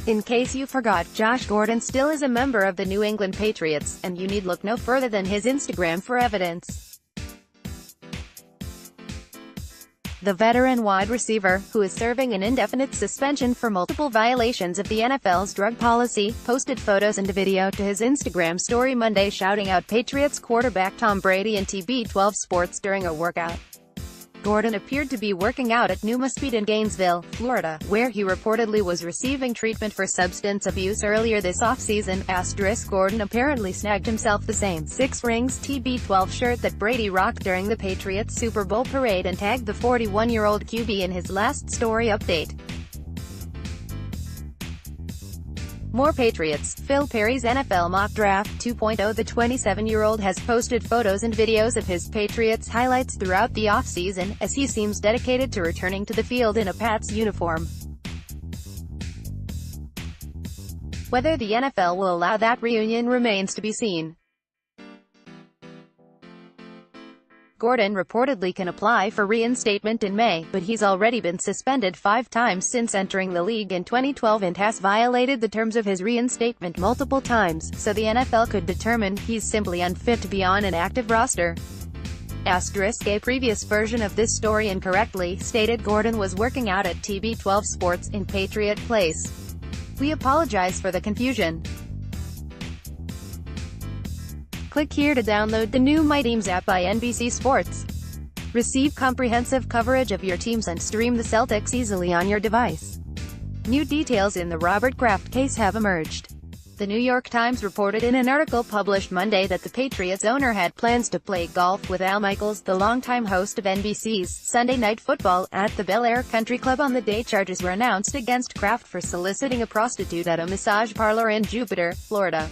In case you forgot, Josh Gordon still is a member of the New England Patriots, and you need look no further than his Instagram for evidence. The veteran wide receiver, who is serving an indefinite suspension for multiple violations of the NFL's drug policy, posted photos and a video to his Instagram story Monday shouting out Patriots quarterback Tom Brady and TB12 sports during a workout. Gordon appeared to be working out at Numa Speed in Gainesville, Florida, where he reportedly was receiving treatment for substance abuse earlier this offseason. Gordon apparently snagged himself the same 6 rings TB12 shirt that Brady rocked during the Patriots Super Bowl parade and tagged the 41-year-old QB in his last story update. More Patriots. Phil Perry's NFL Mock Draft 2.0. The 27-year-old has posted photos and videos of his Patriots highlights throughout the offseason, as he seems dedicated to returning to the field in a Pats uniform. Whether the NFL will allow that reunion remains to be seen. Gordon reportedly can apply for reinstatement in May, but he's already been suspended 5 times since entering the league in 2012 and has violated the terms of his reinstatement multiple times, so the NFL could determine he's simply unfit to be on an active roster. A previous version of this story incorrectly stated Gordon was working out at TB12 Sports in Patriot Place. We apologize for the confusion. Click here to download the new My Teams app by NBC Sports. Receive comprehensive coverage of your teams and stream the Celtics easily on your device. New details in the Robert Kraft case have emerged. The New York Times reported in an article published Monday that the Patriots owner had plans to play golf with Al Michaels, the longtime host of NBC's Sunday Night Football, at the Bel Air Country Club on the day charges were announced against Kraft for soliciting a prostitute at a massage parlor in Jupiter, Florida.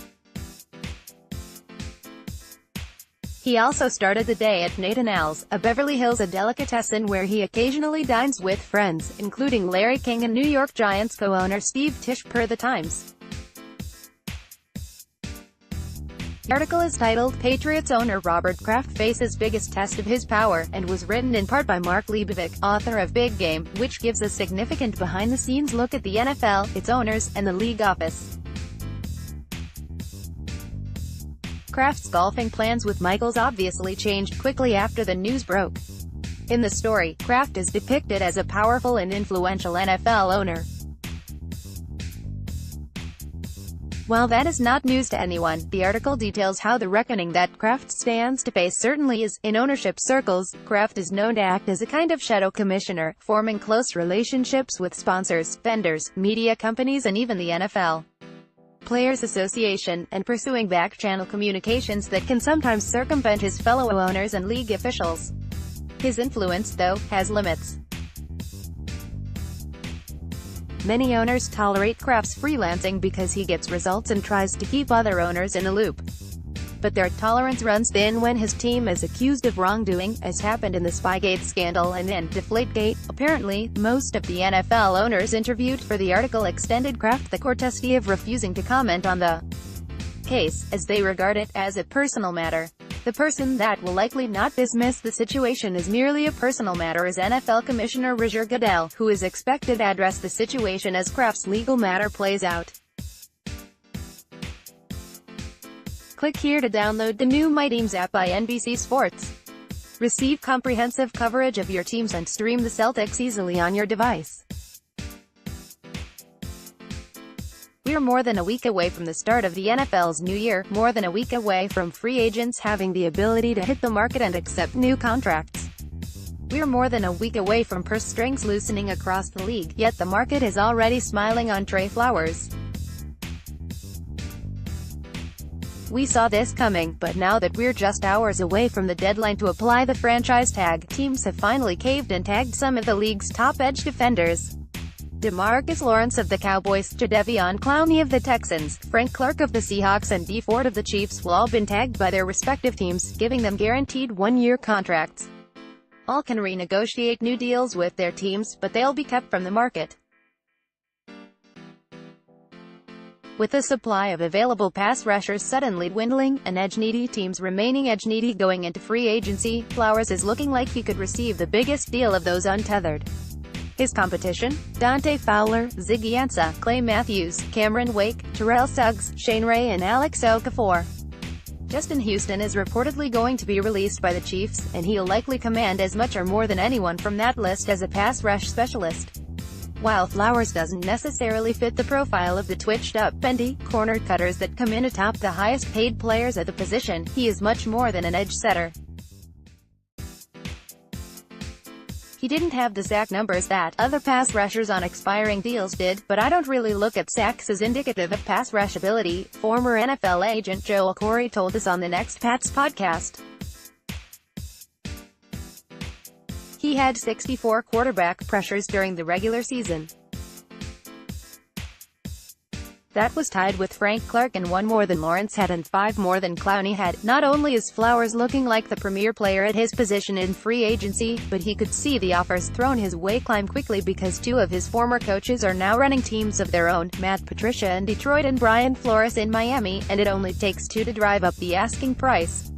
He also started the day at Nathan Al's, a Beverly Hills delicatessen where he occasionally dines with friends, including Larry King and New York Giants co-owner Steve Tisch, per The Times. The article is titled, Patriots owner Robert Kraft faces biggest test of his power, and was written in part by Mark Leibovic, author of Big Game, which gives a significant behind-the-scenes look at the NFL, its owners, and the league office. Kraft's golfing plans with Michaels obviously changed quickly after the news broke. In the story, Kraft is depicted as a powerful and influential NFL owner. While that is not news to anyone, the article details how the reckoning that Kraft stands to face certainly is. In ownership circles, Kraft is known to act as a kind of shadow commissioner, forming close relationships with sponsors, vendors, media companies and even the NFL Players Association, and pursuing back-channel communications that can sometimes circumvent his fellow owners and league officials. His influence, though, has limits. Many owners tolerate Kraft's freelancing because he gets results and tries to keep other owners in the loop. But their tolerance runs thin when his team is accused of wrongdoing, as happened in the Spygate scandal and in Deflategate. Apparently, most of the NFL owners interviewed for the article extended Kraft the courtesy of refusing to comment on the case, as they regard it as a personal matter. The person that will likely not dismiss the situation as merely a personal matter is NFL Commissioner Roger Goodell, who is expected to address the situation as Kraft's legal matter plays out. Click here to download the new My Teams app by NBC Sports. Receive comprehensive coverage of your teams and stream the Celtics easily on your device. We are more than a week away from the start of the NFL's new year, more than a week away from free agents having the ability to hit the market and accept new contracts. We are more than a week away from purse strings loosening across the league, yet the market is already smiling on Trey Flowers. We saw this coming, but now that we're just hours away from the deadline to apply the franchise tag, teams have finally caved and tagged some of the league's top edge defenders. DeMarcus Lawrence of the Cowboys, Jadeveon Clowney of the Texans, Frank Clark of the Seahawks and Dee Ford of the Chiefs will all been tagged by their respective teams, giving them guaranteed one-year contracts. All can renegotiate new deals with their teams, but they'll be kept from the market. With the supply of available pass rushers suddenly dwindling, and edge-needy teams remaining edge-needy going into free agency, Flowers is looking like he could receive the biggest deal of those untethered. His competition? Dante Fowler, Ziggy Ansah, Clay Matthews, Cameron Wake, Terrell Suggs, Shane Ray and Alex Okafor. Justin Houston is reportedly going to be released by the Chiefs, and he'll likely command as much or more than anyone from that list as a pass rush specialist. While Flowers doesn't necessarily fit the profile of the twitched-up, bendy, corner cutters that come in atop the highest-paid players at the position, he is much more than an edge setter. He didn't have the sack numbers that other pass rushers on expiring deals did, but I don't really look at sacks as indicative of pass rush ability, former NFL agent Joel Corey told us on the Next Pats podcast. He had 64 quarterback pressures during the regular season. That was tied with Frank Clark and 1 more than Lawrence had and 5 more than Clowney had. Not only is Flowers looking like the premier player at his position in free agency, but he could see the offers thrown his way climb quickly because 2 of his former coaches are now running teams of their own, Matt Patricia in Detroit and Brian Flores in Miami, and it only takes 2 to drive up the asking price.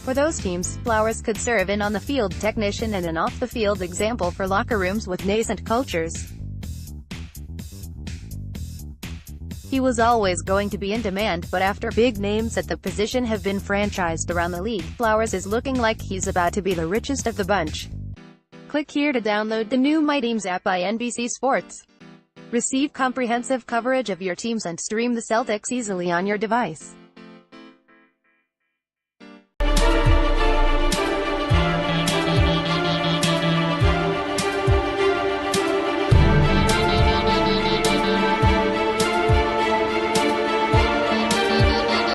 For those teams, Flowers could serve an on-the-field technician and an off-the-field example for locker rooms with nascent cultures. He was always going to be in demand, but after big names at the position have been franchised around the league, Flowers is looking like he's about to be the richest of the bunch. Click here to download the new My Teams app by NBC Sports. Receive comprehensive coverage of your teams and stream the Celtics easily on your device.